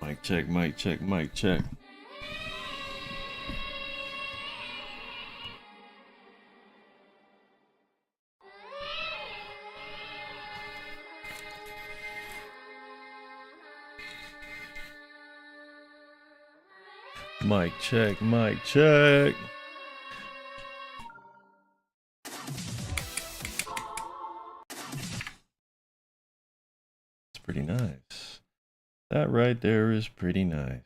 Mic check, mic check, mic check. Mic check, mic check. It's pretty nice. That right there is pretty nice.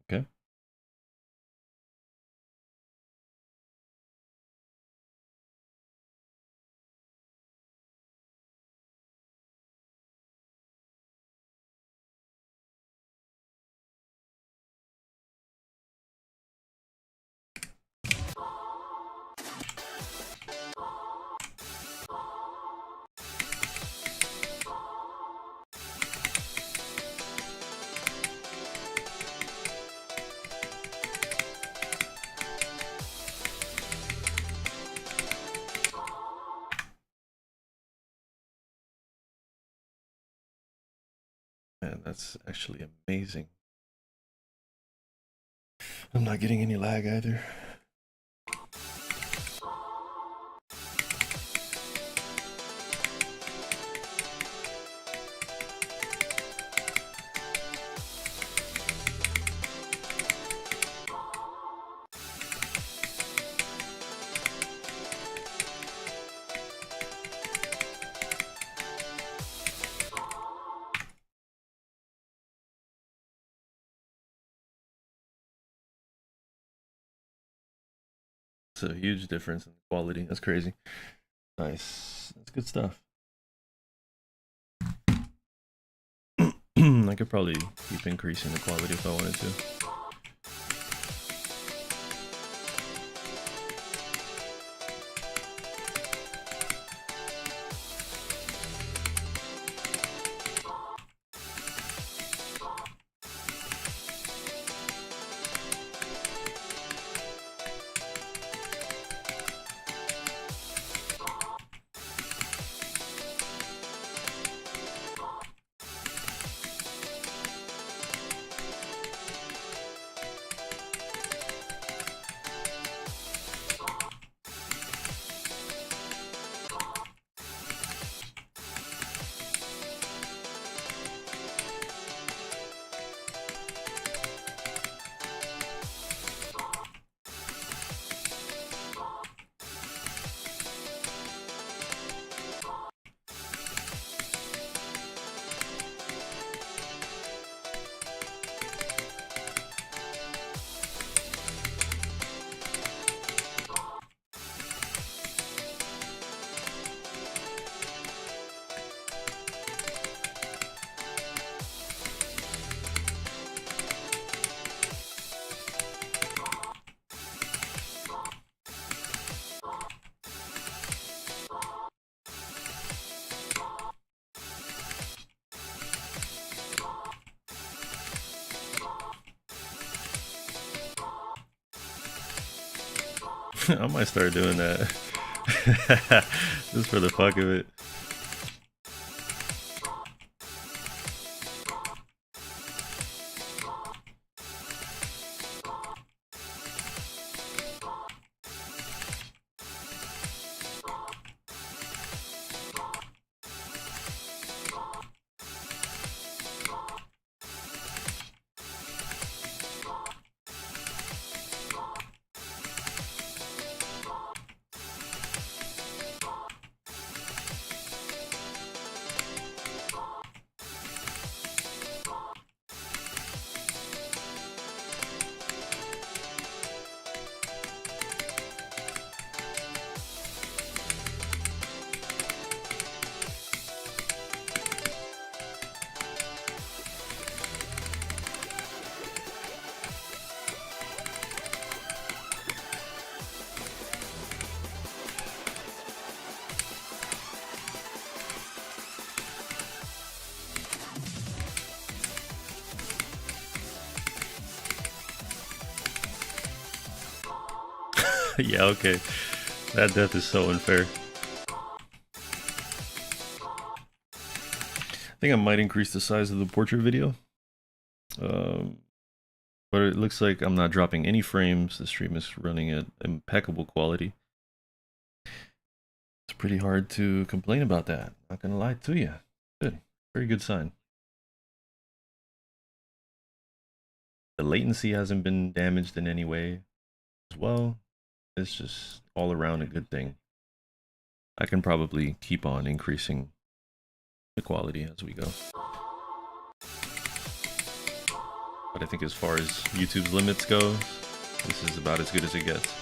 Okay. Man, that's actually amazing. I'm not getting any lag either. It's a huge difference in quality. That's crazy. Nice. That's good stuff. I could probably keep increasing the quality if I wanted to. I might start doing that. Just for the fuck of it. Yeah, okay. That death is so unfair. I think I might increase the size of the portrait video. But it looks like I'm not dropping any frames. The stream is running at impeccable quality. It's pretty hard to complain about that. Not gonna lie to you. Good. Very good sign. The latency hasn't been damaged in any way as well. It's just all around a good thing. I can probably keep on increasing the quality as we go. But I think as far as YouTube's limits go, this is about as good as it gets.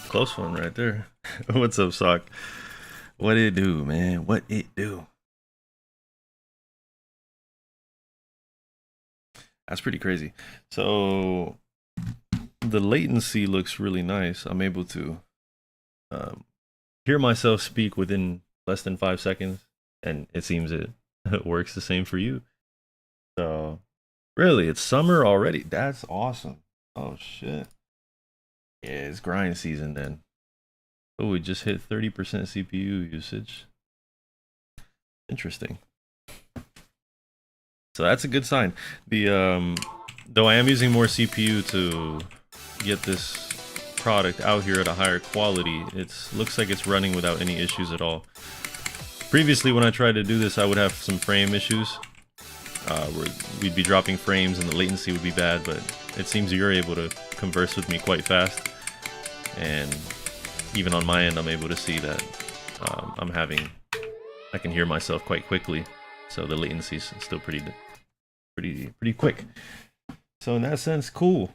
Close one right there. What's up, Sock? What it do, man? What it do? That's pretty crazy. So the latency looks really nice. I'm able to hear myself speak within less than 5 seconds, and it seems it works the same for you. So really, it's summer already. That's awesome. Oh shit. Yeah, it's grind season then. Oh, we just hit 30% CPU usage. Interesting. So that's a good sign. The though I am using more CPU to get this product out here at a higher quality, it looks like it's running without any issues at all. Previously, when I tried to do this, I would have some frame issues where we'd be dropping frames and the latency would be bad, but it seems you're able to converse with me quite fast, and even on my end I'm able to see that I can hear myself quite quickly, so the latency is still pretty quick. So in that sense, cool.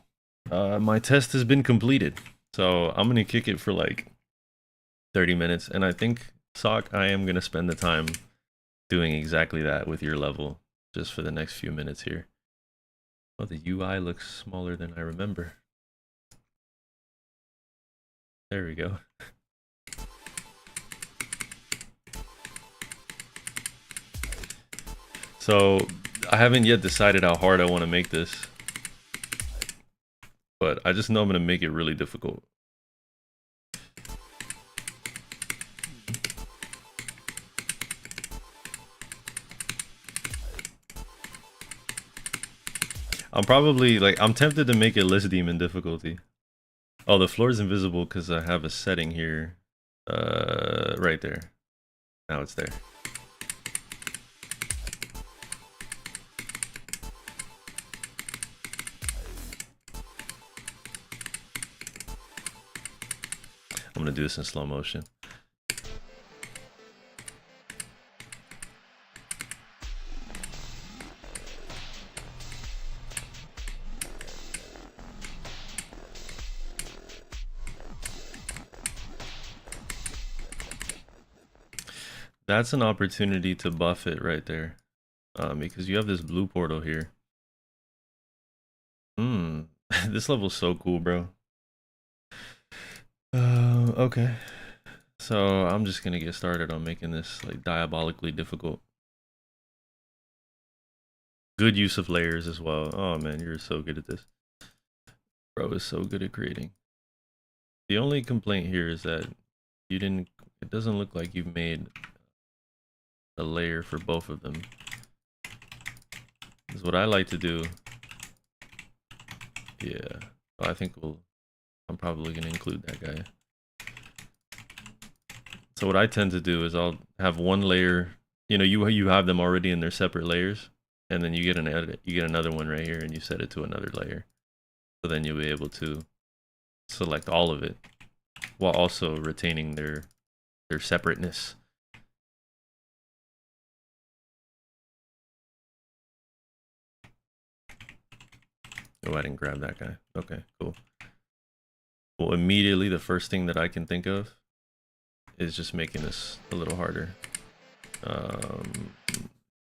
My test has been completed, so I'm gonna kick it for like 30 minutes, and I think, Sock, I am gonna spend the time doing exactly that with your level just for the next few minutes here. Oh, the UI looks smaller than I remember. There we go. So I haven't yet decided how hard I want to make this, but I just know I'm going to make it really difficult. I'm tempted to make it list demon difficulty. Oh, the floor is invisible because I have a setting here. Right there. Now it's there. I'm gonna do this in slow motion. That's an opportunity to buff it right there. Because you have this blue portal here. This level's so cool, bro. Okay. So I'm just gonna get started on making this like diabolically difficult. Good use of layers as well. Oh man, you're so good at this. Bro is so good at creating. The only complaint here is that you didn't, it doesn't look like you've made a layer for both of them. Because what I like to do, yeah, I think I'm probably gonna include that guy. So what I tend to do is I'll have one layer, you know, you have them already in their separate layers, and then you get another one right here and you set it to another layer. So then you'll be able to select all of it while also retaining their separateness. Go ahead and grab that guy. Okay, cool. Well, immediately the first thing that I can think of is just making this a little harder.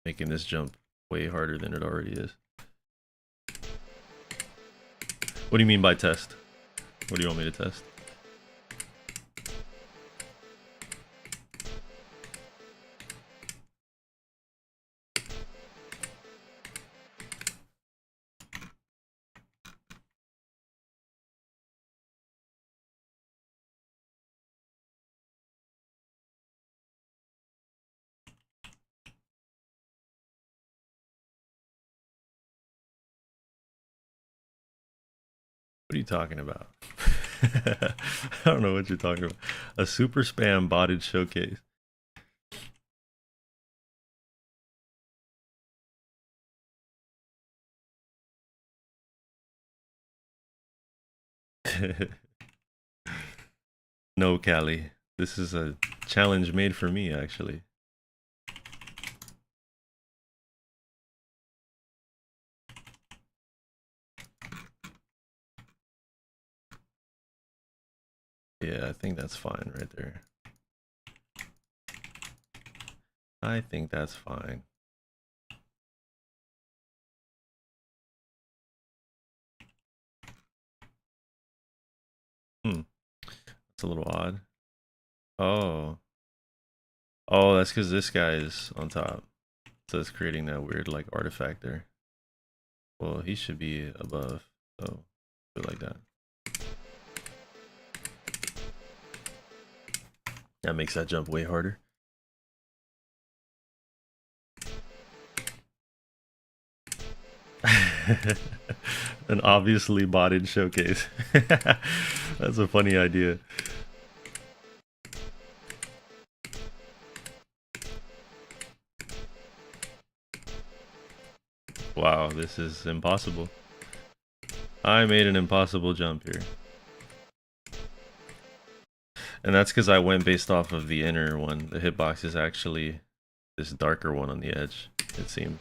Making this jump way harder than it already is. What do you mean by test? What do you want me to test? What are you talking about? I don't know what you're talking about. A super spam botted showcase. No, Callie. This is a challenge made for me, actually. Yeah, I think that's fine right there. I think that's fine. That's a little odd. Oh. Oh, that's because this guy is on top. So it's creating that weird like artifact there. Well, he should be above. So do it like that. That makes that jump way harder. An obviously botted showcase. That's a funny idea. Wow, this is impossible. I made an impossible jump here. And that's because I went based off of the inner one. The hitbox is actually this darker one on the edge, it seems.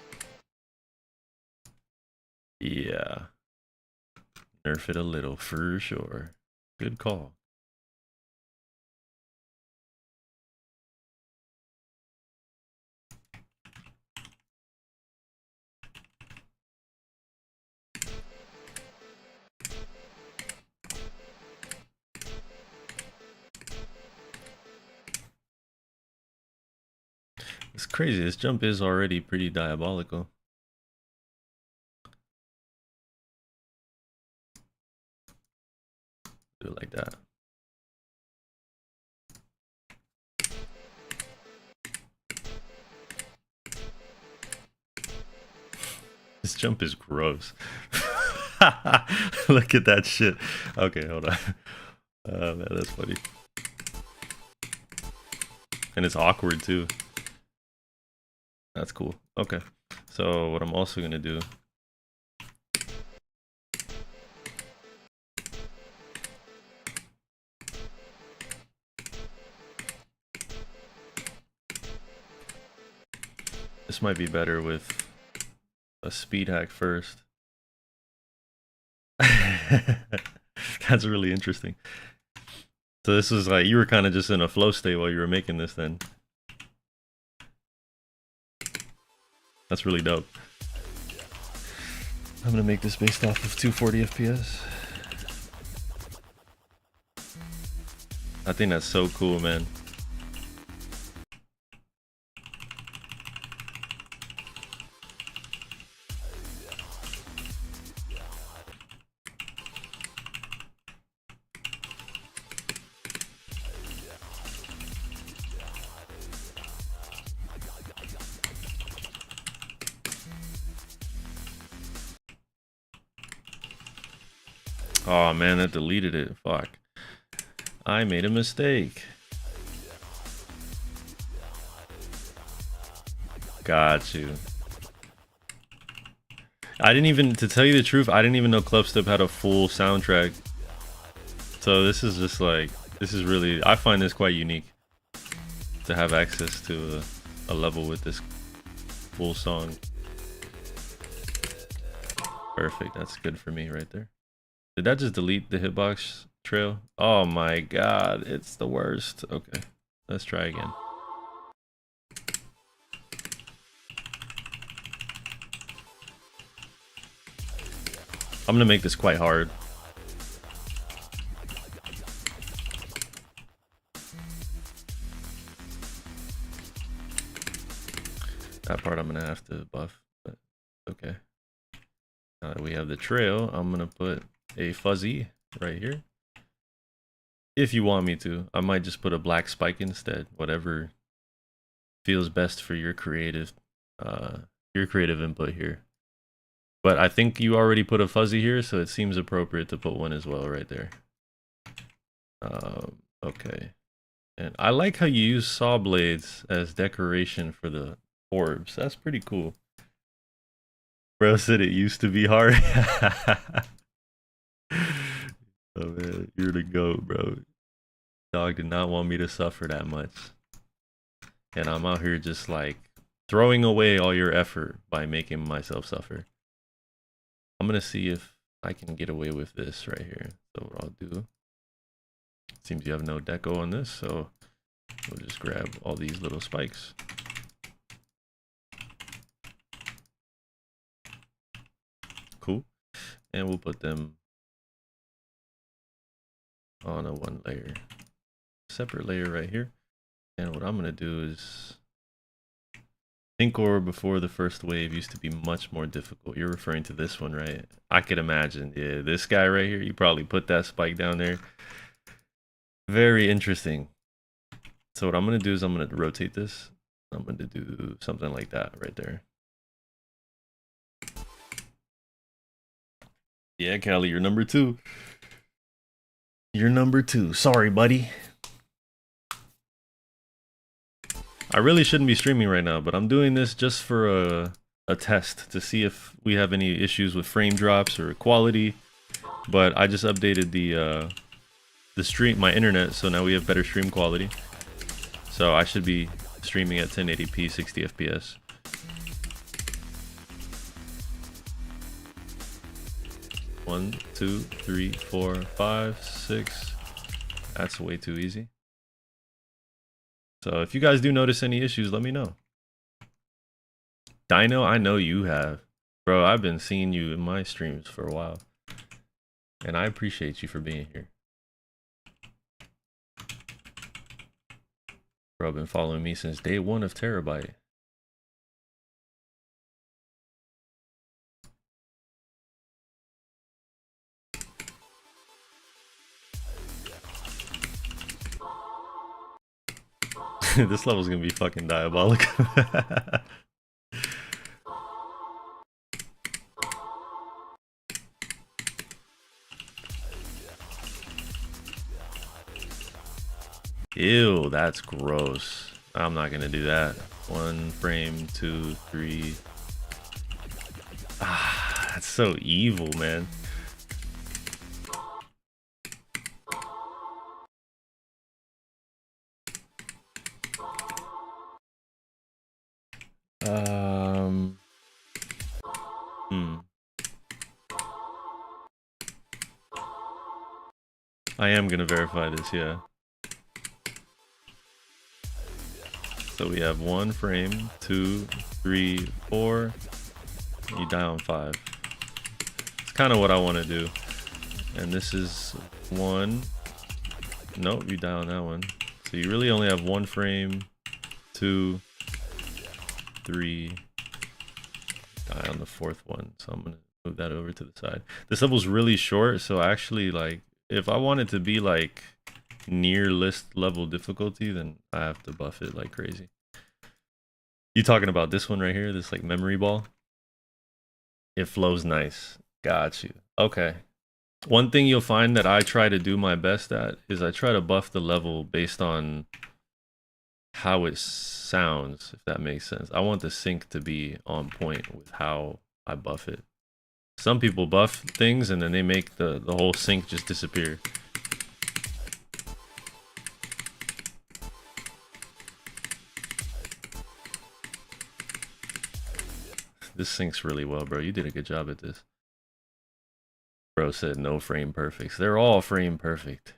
Yeah. Nerf it a little for sure. Good call. It's crazy. This jump is already pretty diabolical. Do it like that. This jump is gross. Look at that shit. Okay, hold on. Man, that's funny. And it's awkward too. That's cool. Okay. So what I'm also gonna do, this might be better with a speed hack first. That's really interesting. So this is like, you were kind of just in a flow state while you were making this then. That's really dope. I'm gonna make this based off of 240 FPS. I think that's so cool, man. Oh man, that deleted it. Fuck. I made a mistake. Got you. I didn't even, to tell you the truth, I didn't even know Clubstep had a full soundtrack. So this is just like, this is really, I find this quite unique to have access to a level with this full song. Perfect, that's good for me right there. Did that just delete the hitbox trail? Oh my god, it's the worst. Okay, let's try again. I'm gonna make this quite hard. That part I'm gonna have to buff, but okay. Now that we have the trail, I'm gonna put a fuzzy right here. If you want me to, I might just put a black spike instead. Whatever feels best for your creative input here. But I think you already put a fuzzy here, so it seems appropriate to put one as well right there. Okay. And I like how you use saw blades as decoration for the orbs. That's pretty cool. Bro said it used to be hard. Oh man, you're the GOAT, bro. Dog did not want me to suffer that much. And I'm out here just like throwing away all your effort by making myself suffer. I'm gonna see if I can get away with this right here. So what I'll do, seems you have no deco on this, so we'll just grab all these little spikes. Cool. And we'll put them on a one layer, separate layer right here. And what I'm gonna do is, Thinkor before the first wave used to be much more difficult. You're referring to this one, right? I could imagine. Yeah, this guy right here, you probably put that spike down there. Very interesting. So what I'm gonna do is I'm gonna rotate this. I'm gonna do something like that right there. Yeah, Callie, you're number 2. You're number 2. Sorry, buddy. I really shouldn't be streaming right now, but I'm doing this just for a test to see if we have any issues with frame drops or quality. But I just updated the stream, my internet, so now we have better stream quality. So I should be streaming at 1080p, 60 FPS. One, two, three, 4, 5, 6. That's way too easy. So if you guys do notice any issues, let me know. Dino, I know you have. Bro, I've been seeing you in my streams for a while. And I appreciate you for being here. Bro, been following me since day 1 of Terabyte. This level's gonna be fucking diabolical. Ew, that's gross. I'm not gonna do that. 1 frame, 2, 3. Ah, that's so evil, man. I am gonna verify this, yeah. So we have 1 frame, 2, 3, 4. You die on 5. It's kind of what I want to do. And this is 1. Nope, you die on that one. So you really only have 1 frame, 2, 3. Die on the 4th one. So I'm gonna move that over to the side. This level's really short, so actually, like, if I want it to be like near list level difficulty, then I have to buff it like crazy. You talking about this one right here, this like memory ball? It flows nice. Got you. Okay. One thing you'll find that I try to do my best at is I try to buff the level based on how it sounds, if that makes sense. I want the sync to be on point with how I buff it. Some people buff things and then they make the whole sync just disappear. This syncs really well, bro. You did a good job at this. Bro said no frame perfects. They're all frame perfect.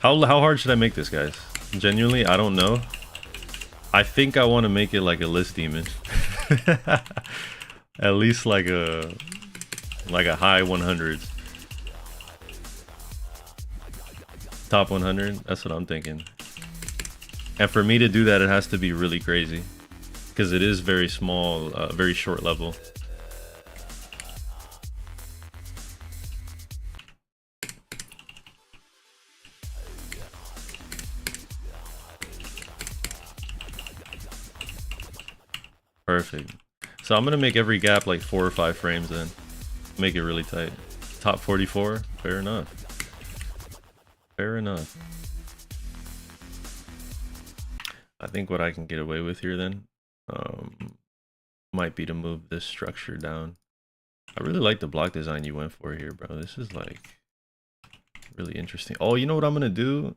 How hard should I make this, guys? Genuinely, I don't know. I think I want to make it like a list demon. At least like a high 100s. Top 100, that's what I'm thinking. And for me to do that, it has to be really crazy. Because it is very small, very short level. Perfect. So I'm gonna make every gap like 4 or 5 frames then. Make it really tight. Top 44, fair enough. Fair enough. I think what I can get away with here then might be to move this structure down. I really like the block design you went for here, bro. This is like really interesting. Oh, you know what I'm gonna do?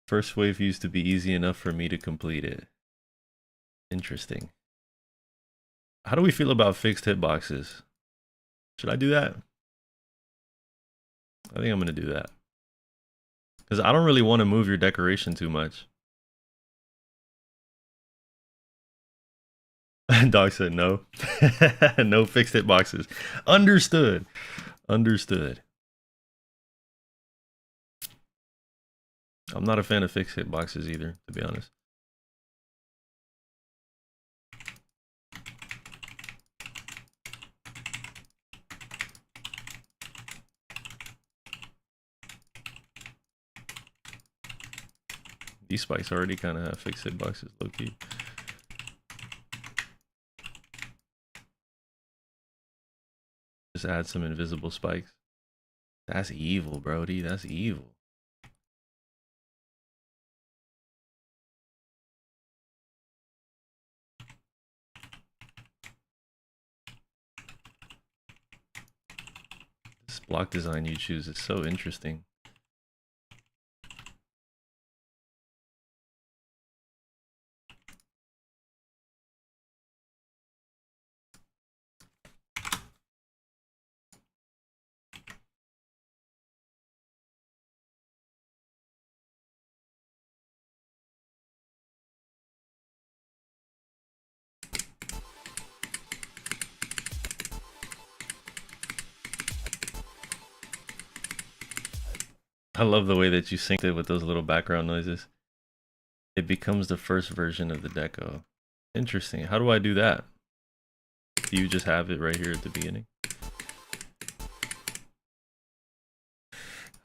First wave used to be easy enough for me to complete it. Interesting. How do we feel about fixed hitboxes? Should I do that? I think I'm gonna do that. Because I don't really want to move your decoration too much. Dog said no. No fixed hitboxes. Understood. Understood. I'm not a fan of fixed hitboxes either, to be honest. These spikes already kind of have fixed hitboxes, low key. Just add some invisible spikes. That's evil, Brody. That's evil. This block design you choose is so interesting. I love the way that you synced it with those little background noises. It becomes the first version of the deco. Interesting. How do I do that? Do you just have it right here at the beginning?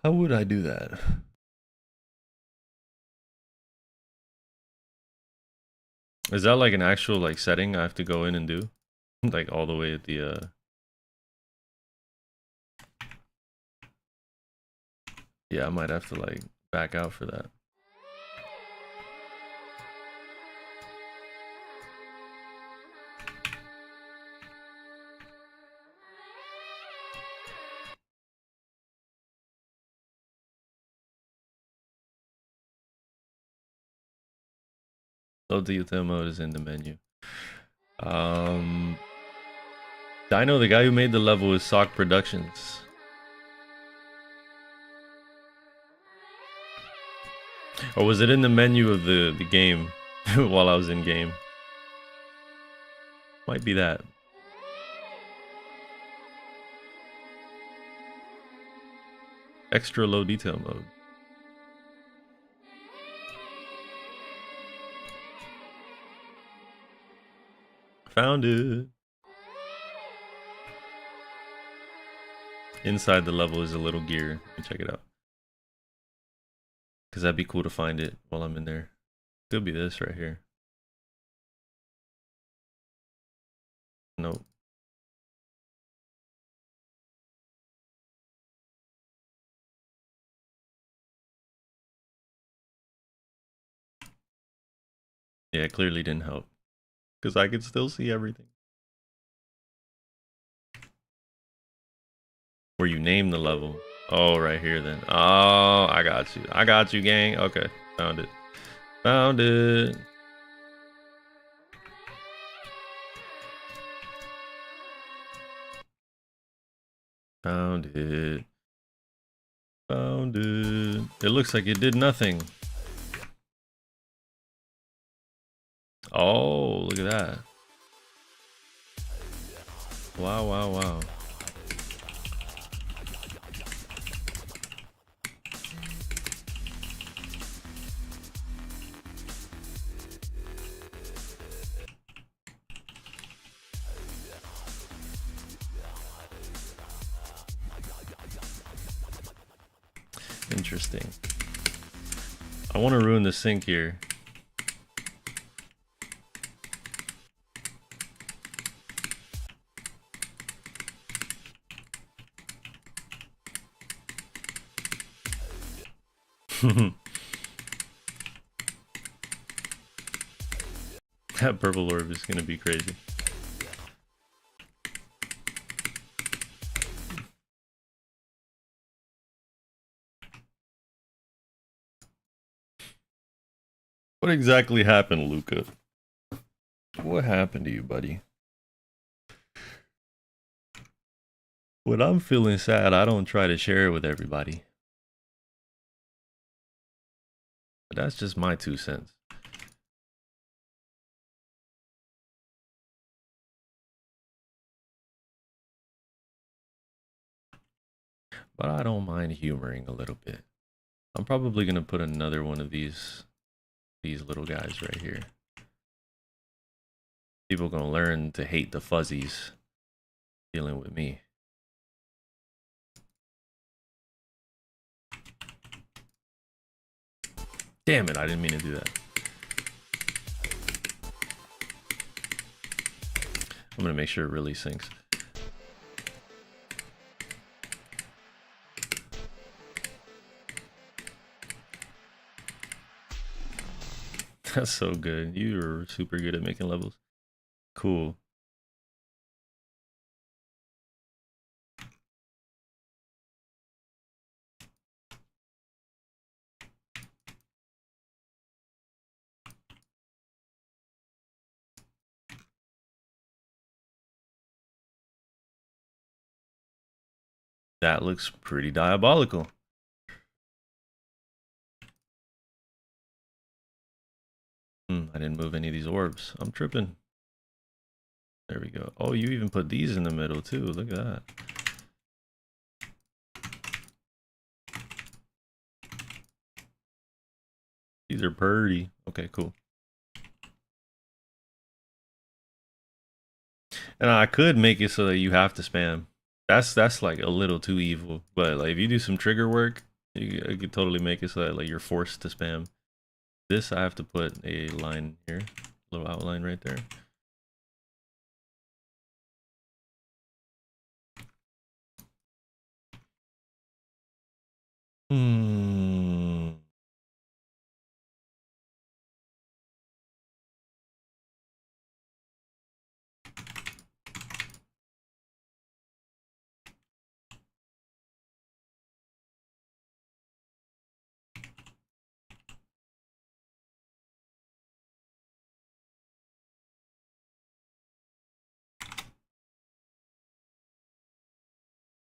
How would I do that? Is that like an actual like setting I have to go in and do? Like all the way at the yeah, I might have to like back out for that. Load to util mode is in the menu. Dino, the guy who made the level is Sock Productions. Or was it in the menu of the game while I was in game? Might be that. Extra low detail mode. Found it. Inside the level is a little gear. Let me check it out. Because that'd be cool to find it while I'm in there. Could be this right here. Nope. Yeah, it clearly didn't help. Because I could still see everything. Where you name the level. Oh, right here then. Oh, I got you. I got you, gang. Okay, found it. Found it. Found it. Found it. It looks like it did nothing. Oh, look at that. Wow, wow, wow. Interesting. I want to ruin the sink here. That purple orb is gonna be crazy. What exactly happened, Luca? What happened to you, buddy? When I'm feeling sad, I don't try to share it with everybody. But that's just my 2 cents. But I don't mind humoring a little bit. I'm probably gonna put another one of these little guys right here. People gonna learn to hate the fuzzies dealing with me. Damn it, I didn't mean to do that. I'm gonna make sure it really sinks. That's so good. You're super good at making levels. Cool. That looks pretty diabolical. I didn't move any of these orbs. I'm tripping. There we go. Oh, you even put these in the middle too. Look at that. These are pretty. Okay, cool. And I could make it so that you have to spam. That's like a little too evil. But like if you do some trigger work, you could totally make it so that like you're forced to spam. This I have to put a line here, a little outline right there.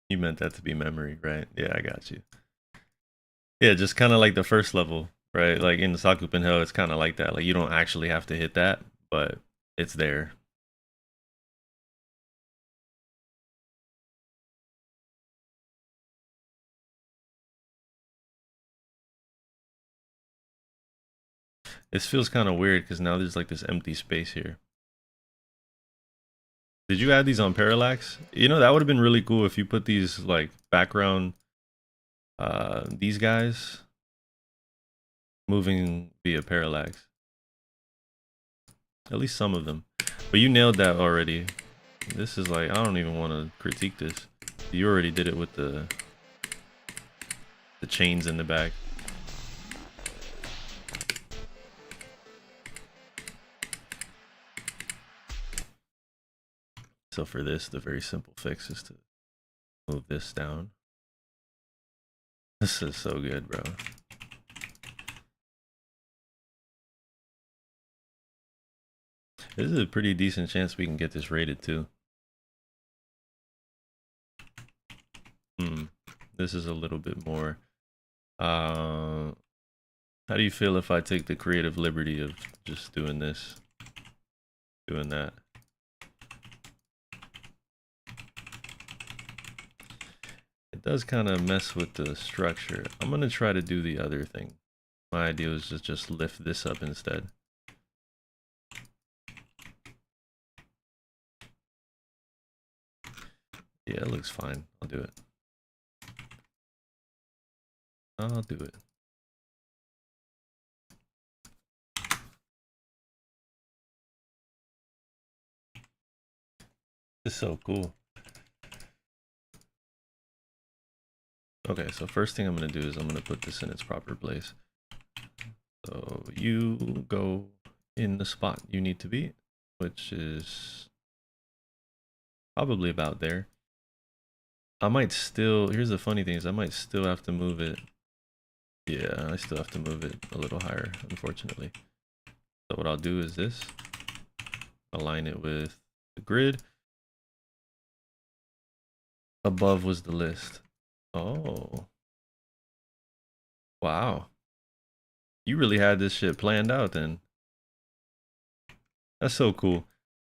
You meant that to be memory, right? Yeah, I got you. Yeah, just kind of like the first level. right? Like in Sakupen Hell, it's kind of like that. Like you don't actually have to hit that, but it's there. This feels kind of weird because now there's like this empty space here. Did you add these on parallax? You know, that would have been really cool if you put these like background, these guys moving via parallax. At least some of them. But you nailed that already. This is like, I don't even want to critique this. You already did it with the chains in the back. So for this, the very simple fix is to move this down. This is so good, bro. This is a pretty decent chance we can get this rated too. This is a little bit more. How do you feel if I take the creative liberty of just doing this, doing that? It does kind of mess with the structure. I'm gonna try to do the other thing. My idea was to just lift this up instead. Yeah, it looks fine. I'll do it. I'll do it. It's so cool. Okay, so first thing I'm gonna do is I'm gonna put this in its proper place. So you go in the spot you need to be, which is probably about there. I might still, here's the funny thing is I might still have to move it. Yeah, I still have to move it a little higher, unfortunately. So what I'll do is this, align it with the grid. Above was the list. Oh. Wow. You really had this shit planned out then. That's so cool.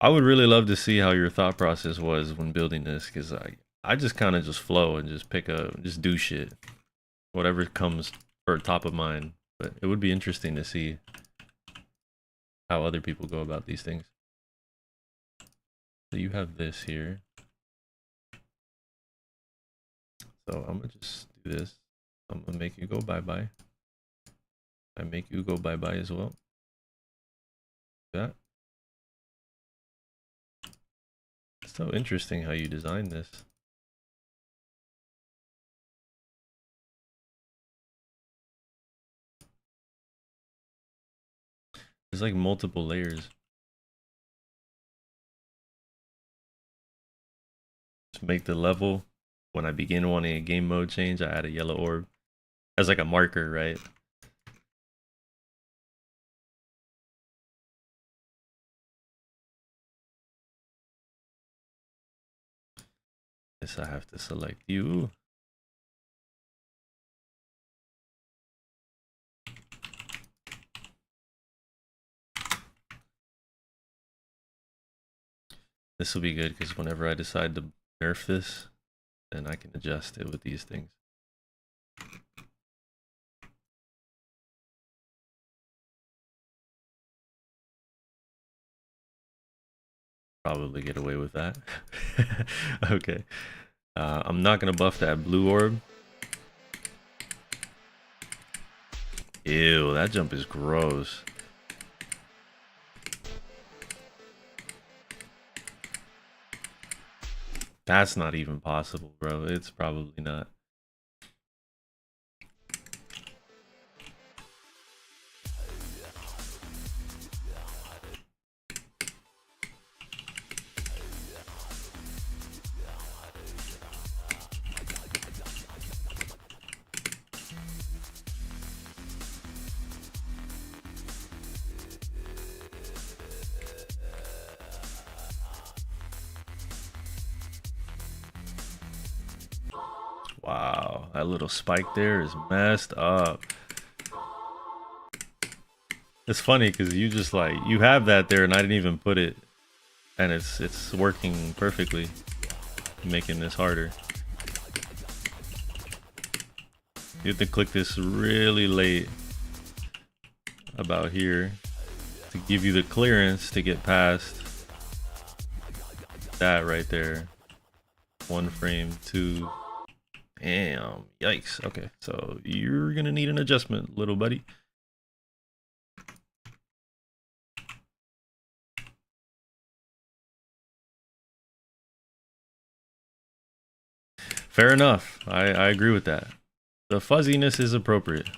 I would really love to see how your thought process was when building this, because I just kind of just flow and just pick up, just do shit. Whatever comes for top of mind. But it would be interesting to see how other people go about these things. So you have this here. So I'm gonna just do this. I'm gonna make you go bye-bye. I make you go bye-bye as well. That. It's so interesting how you designed this. There's like multiple layers. Just make the level. When I begin wanting a game mode change, I add a yellow orb as like a marker, right? Guess I have to select you. This will be good because whenever I decide to nerf this, then I can adjust it with these things. Probably get away with that. Okay. I'm not gonna buff that blue orb. Ew, that jump is gross. That's not even possible, bro. It's probably not. Wow, that little spike there is messed up. It's funny because you just like you have that there, and I didn't even put it, and it's working perfectly, making this harder. You have to click this really late, about here, to give you the clearance to get past that right there. 1 frame, 2. Damn, yikes. Okay, so you're gonna need an adjustment, little buddy. Fair enough. I agree with that. The fuzziness is appropriate.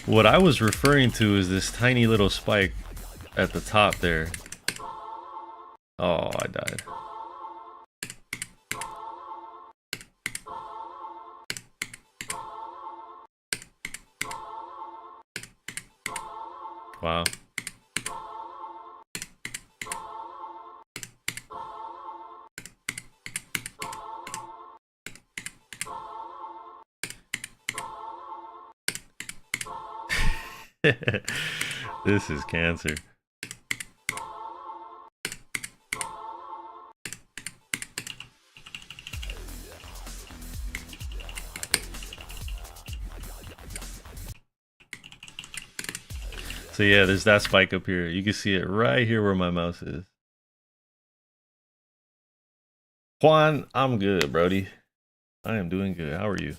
What I was referring to is this tiny little spike at the top there. Oh, I died. Wow. This is cancer. So yeah, there's that spike up here. You can see it right here where my mouse is. Juan, I'm good, Brody. I am doing good. How are you?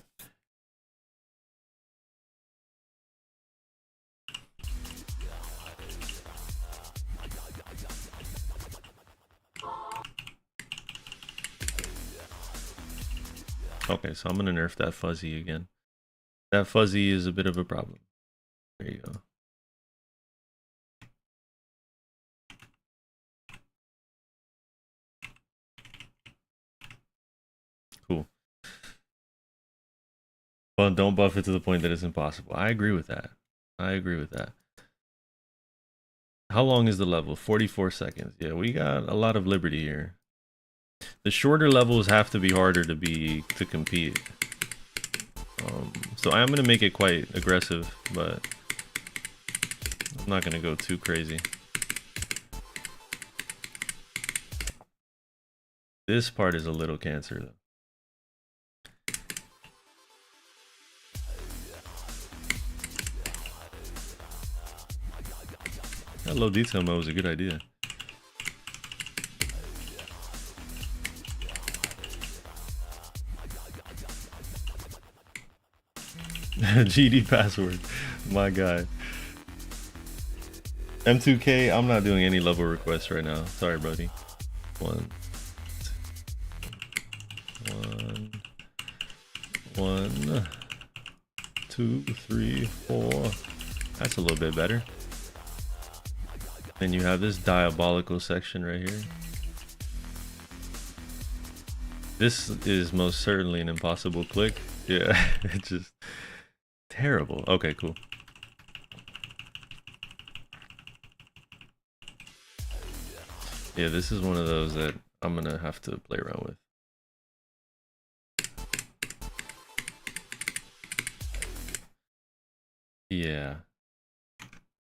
Okay, so I'm gonna nerf that fuzzy again. That fuzzy is a bit of a problem. There you go. Cool. Well, don't buff it to the point that it's impossible. I agree with that. I agree with that. How long is the level? 44 seconds. Yeah, we got a lot of liberty here. The shorter levels have to be harder to compete. So I'm gonna make it quite aggressive, but I'm not gonna go too crazy. This part is a little cancer though. That low detail mode was a good idea. GD password, my guy. M2K, I'm not doing any level requests right now. Sorry, buddy. 1, 2, 3, 4. That's a little bit better. Then you have this diabolical section right here. This is most certainly an impossible click. Yeah, it's just terrible. Okay, cool. Yeah, this is one of those that I'm gonna have to play around with. Yeah.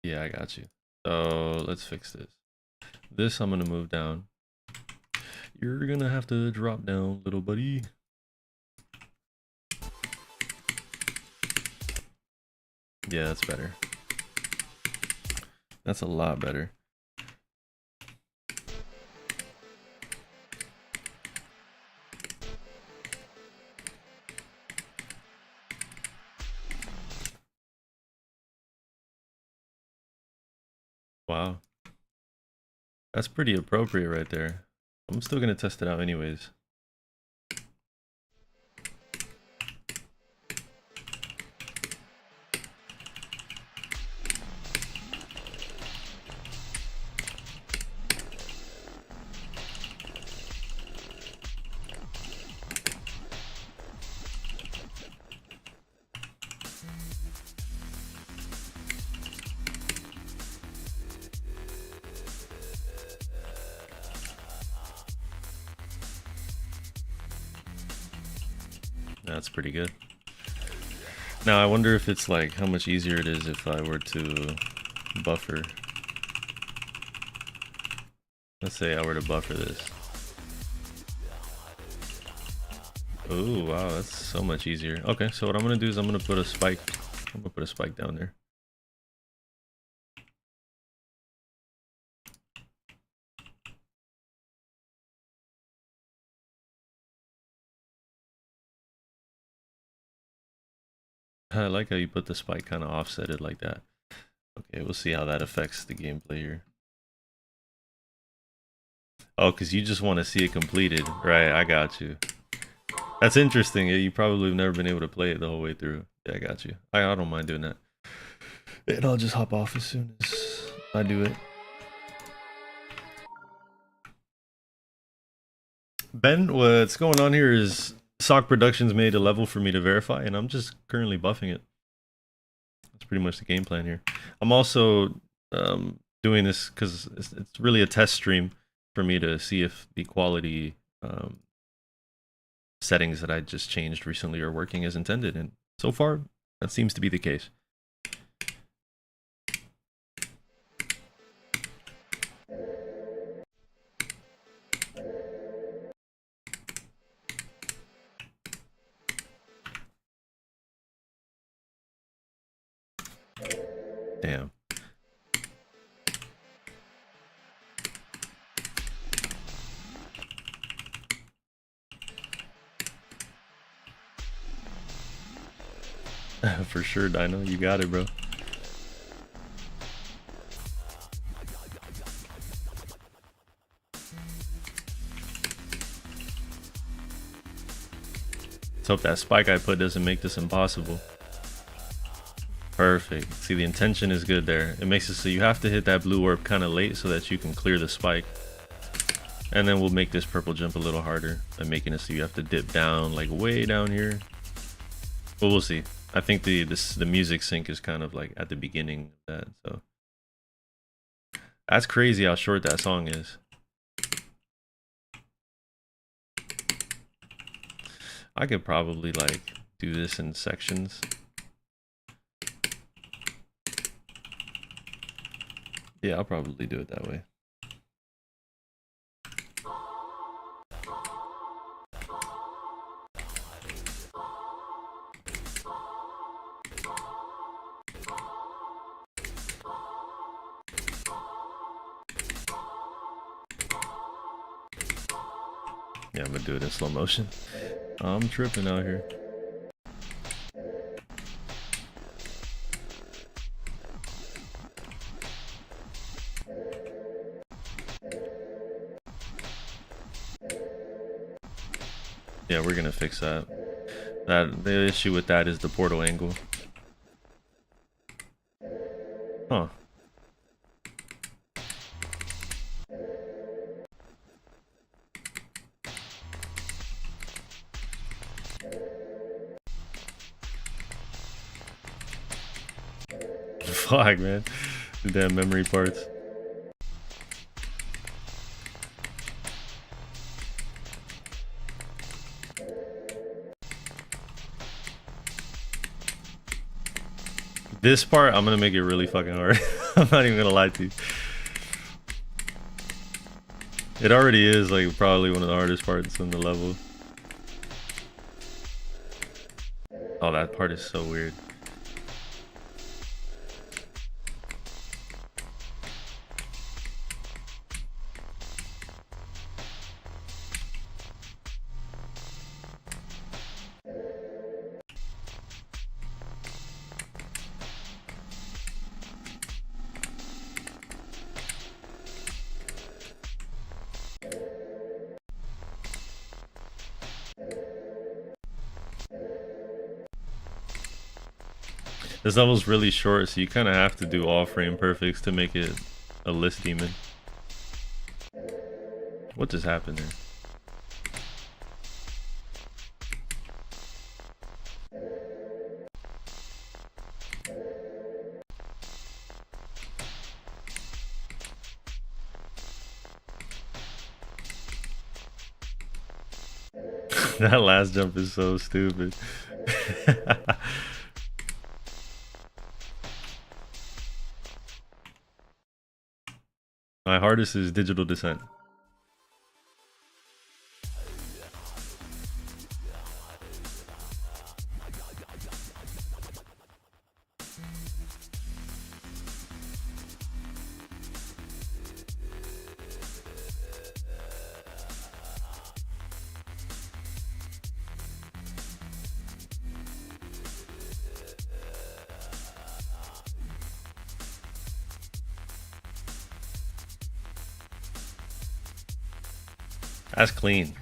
Yeah, I got you. So let's fix this. This I'm gonna move down. You're gonna have to drop down, little buddy. Yeah, that's better. That's a lot better. Wow. That's pretty appropriate right there. I'm still gonna test it out anyways. That's pretty good. Now I wonder if it's like how much easier it is if I were to buffer. Let's say I were to buffer this. Oh wow, that's so much easier. Okay, so what I'm gonna do is I'm gonna put a spike. I'm gonna put a spike down there. I like how you put the spike kind of offsetted like that. Okay, we'll see how that affects the gameplay here. Oh, because you just want to see it completed. Right, I got you. That's interesting. Yeah, you probably have never been able to play it the whole way through. Yeah, I got you. I don't mind doing that. And I'll just hop off as soon as I do it. Ben, what's going on here is Sock Productions made a level for me to verify, and I'm just currently buffing it. That's pretty much the game plan here. I'm also doing this because it's really a test stream for me to see if the quality settings that I just changed recently are working as intended, and so far that seems to be the case. Damn. For sure, Dino. You got it, bro. Let's hope that spike I put doesn't make this impossible. Perfect. See, the intention is good there. It makes it so you have to hit that blue orb kind of late so that you can clear the spike. And then we'll make this purple jump a little harder by making it so you have to dip down, like way down here. But we'll see. I think the music sync is kind of like at the beginning of that, so that's crazy how short that song is. I could probably like do this in sections. Yeah, I'll probably do it that way. Yeah, I'm gonna do it in slow motion. I'm tripping out here. Yeah, we're gonna fix that. The issue with that is the portal angle. Huh. Fuck, man. The damn memory parts. This part, I'm gonna make it really fucking hard. I'm not even gonna lie to you. It already is like probably one of the hardest parts in the level. Oh, that part is so weird. This level's really short, so you kind of have to do all frame perfects to make it a list demon. What just happened there? That last jump is so stupid. My hardest is Digital Descent. That's clean.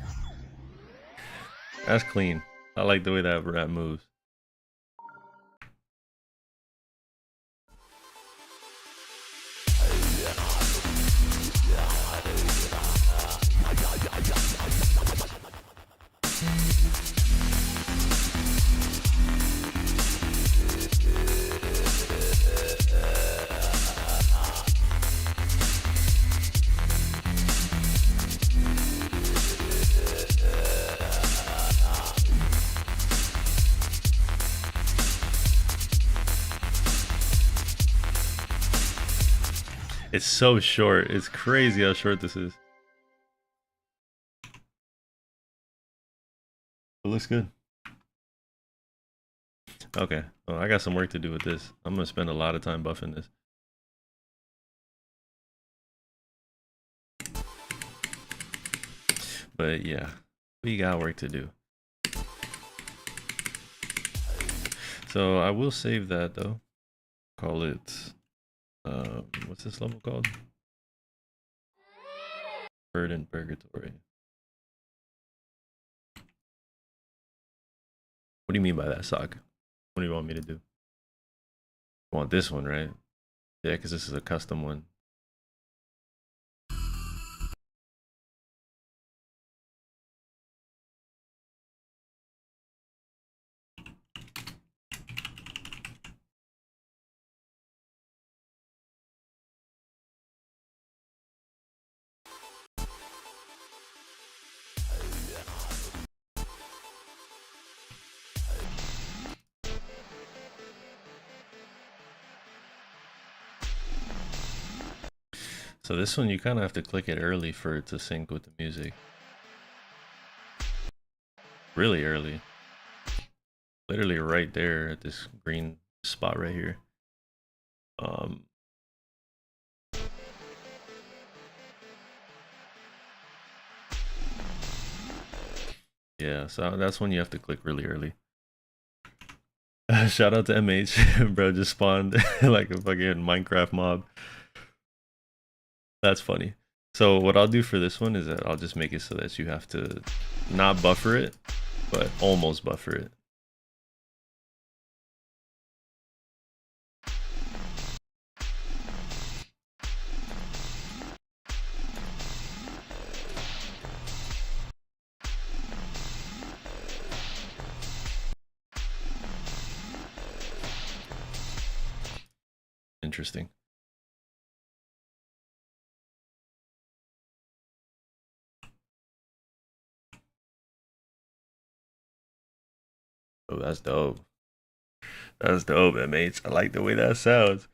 That's clean. I like the way that rap moves. It's so short. It's crazy how short this is. It looks good. Okay. Well, I got some work to do with this. I'm gonna spend a lot of time buffing this. But yeah, we got work to do. So I will save that though. Call it what's this level called? Verdant Purgatory. What do you mean by that, Sock? What do you want me to do? You want this one, right? Yeah, because this is a custom one. So this one, you kind of have to click it early for it to sync with the music. Really early. Literally right there at this green spot right here. Yeah, so that's when you have to click really early. Shout out to MH, bro, just spawned like a fucking Minecraft mob. That's funny. So what I'll do for this one is that I'll just make it so that you have to not buffer it, but almost buffer it. Interesting. Oh, that's dope. That's dope, MH. I like the way that sounds.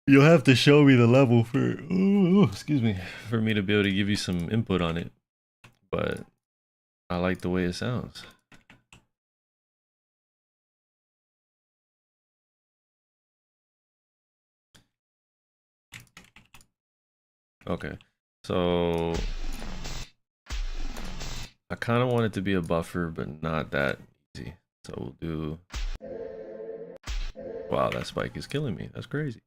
You'll have to show me the level for, excuse me, for me to be able to give you some input on it. But I like the way it sounds. Okay, so I kind of want it to be a buffer, but not that easy. So we'll do, wow, that spike is killing me. That's crazy.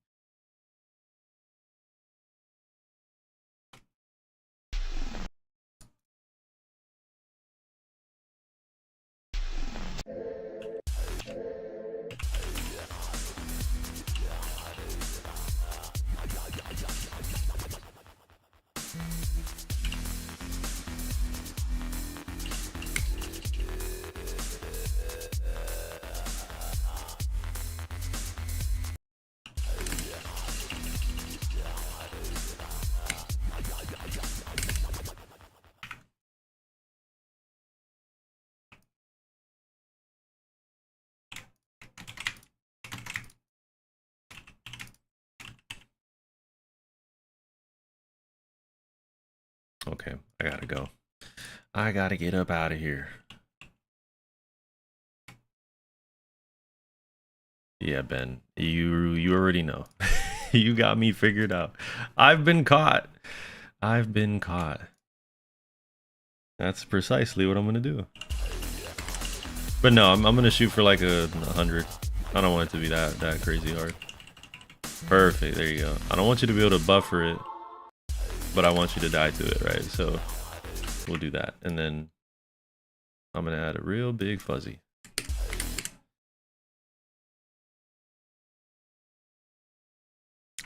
Okay, I gotta go. I gotta get up out of here. Yeah, Ben, you already know. You got me figured out. I've been caught. I've been caught. That's precisely what I'm gonna do. But no, I'm gonna shoot for like 100. I don't want it to be that crazy hard. Perfect. There you go. I don't want you to be able to buffer it, but I want you to die to it, right? So we'll do that, and then I'm gonna add a real big fuzzy.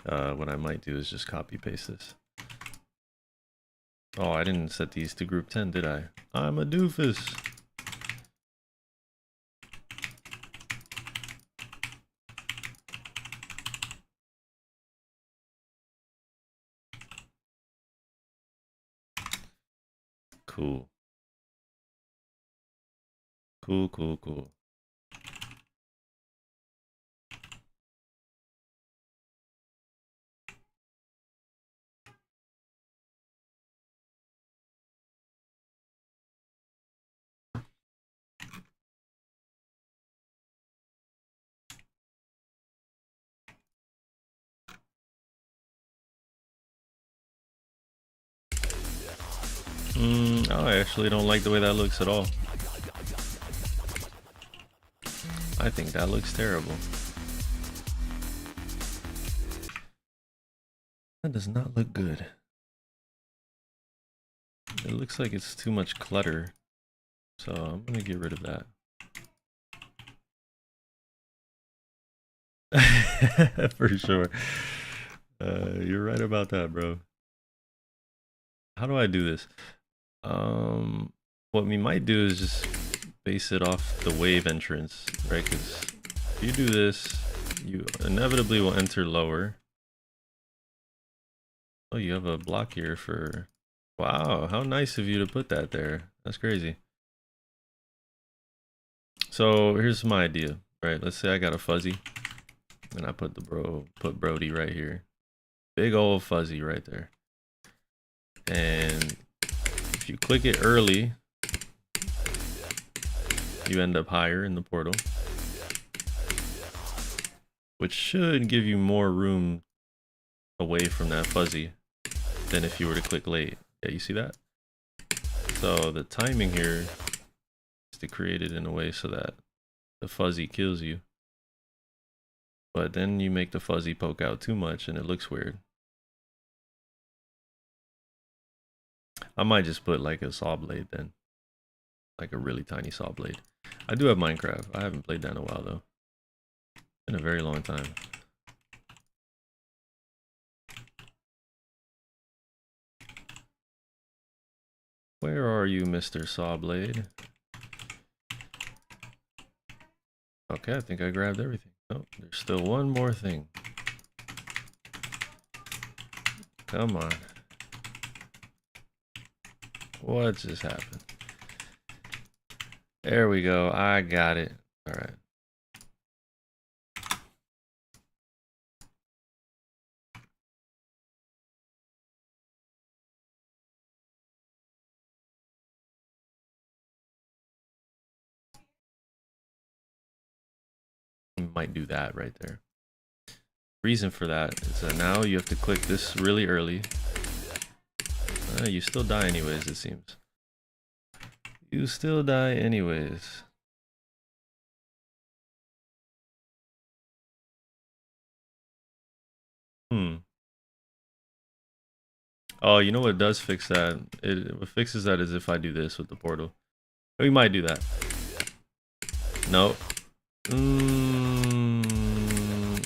What I might do is just copy paste this. Oh, I didn't set these to group 10, did I? I'm a doofus. Cool. Cool. I actually don't like the way that looks at all. I think that looks terrible. That does not look good. It looks like it's too much clutter. So I'm gonna get rid of that. For sure. You're right about that, bro. How do I do this? What we might do is just base it off the wave entrance, right? Because if you do this, you inevitably will enter lower. Oh, you have a block here for... Wow, how nice of you to put that there. That's crazy. So here's my idea, right? Let's say I got a fuzzy, and I put Brody right here. Big old fuzzy right there. And if you click it early, you end up higher in the portal, which should give you more room away from that fuzzy than if you were to click late. Yeah, you see that? So the timing here is to create it in a way so that the fuzzy kills you, but then you make the fuzzy poke out too much and it looks weird. I might just put like a saw blade then, like a really tiny saw blade. I do have Minecraft. I haven't played that in a while though. In a very long time. Where are you, Mr. Sawblade? Okay, I think I grabbed everything. Oh, there's still one more thing. Come on. What just happened? There we go. I got it. All right. You might do that right there. Reason for that is that now you have to click this really early. You still die anyways, it seems. You still die anyways. Oh, you know what does fix that? What fixes that is if I do this with the portal. We might do that. Nope.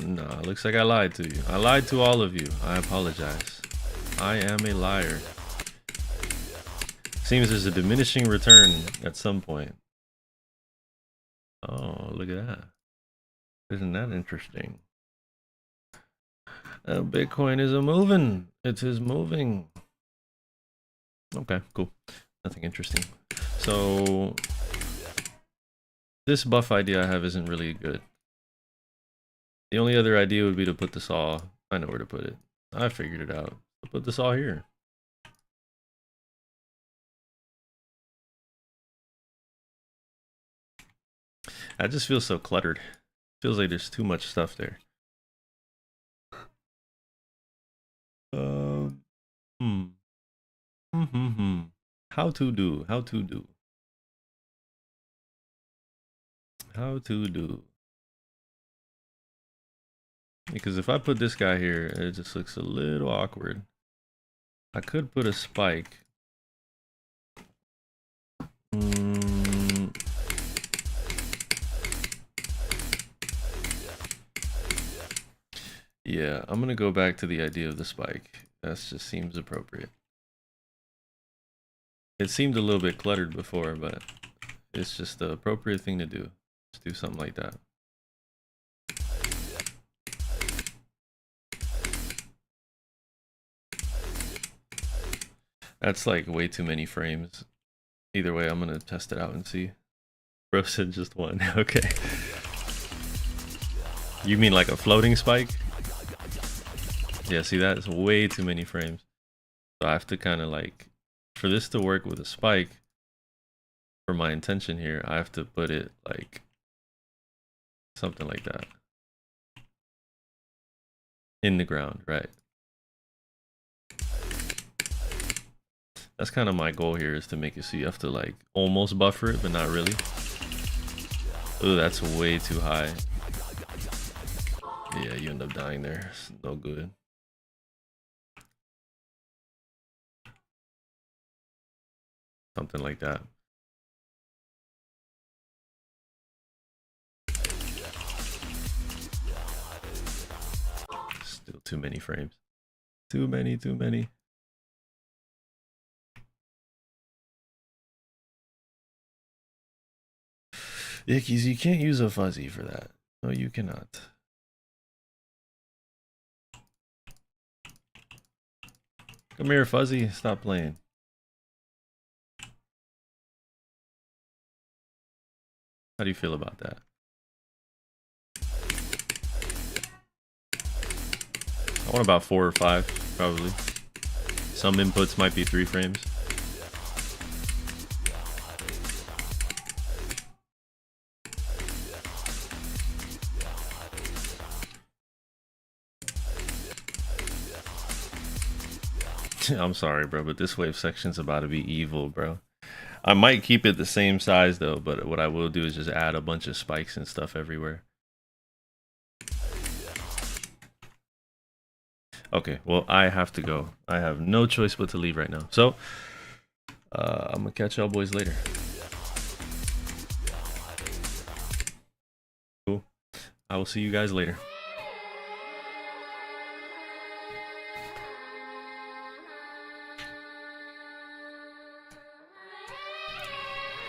No, looks like I lied to you. I lied to all of you. I apologize. I am a liar. Seems there's a diminishing return at some point. Oh, look at that. Isn't that interesting? Bitcoin is a moving. It is moving. Okay, cool. Nothing interesting. So this buff idea I have isn't really good. The only other idea would be to put the saw. I know where to put it. I figured it out. I'll put the saw here. I just feel so cluttered. Feels like there's too much stuff there. Hmm. How to do? How to do? How to do? Because if I put this guy here, it just looks a little awkward. I could put a spike. Yeah, I'm gonna go back to the idea of the spike. That just seems appropriate. It seemed a little bit cluttered before, but it's just the appropriate thing to do. Just do something like that. That's like way too many frames. Either way, I'm gonna test it out and see. Bro said just one. Okay. You mean like a floating spike? Yeah, see, that's way too many frames. So I have to kind of like, for this to work with a spike, for my intention here, I have to put it like something like that. In the ground, right? That's kind of my goal here, is to make it so you have to like almost buffer it, but not really. Ooh, that's way too high. Yeah, you end up dying there. It's no good. Something like that. Still too many frames. Too many. Ickies, you can't use a fuzzy for that. No, you cannot. Come here, fuzzy. Stop playing. How do you feel about that? I want about 4 or 5, probably. Some inputs might be 3 frames. I'm sorry, bro, but this wave section's about to be evil, bro. I might keep it the same size though, but what I will do is just add a bunch of spikes and stuff everywhere. Okay, well, I have to go. I have no choice but to leave right now. So, I'm gonna catch y'all boys later. Cool. I will see you guys later.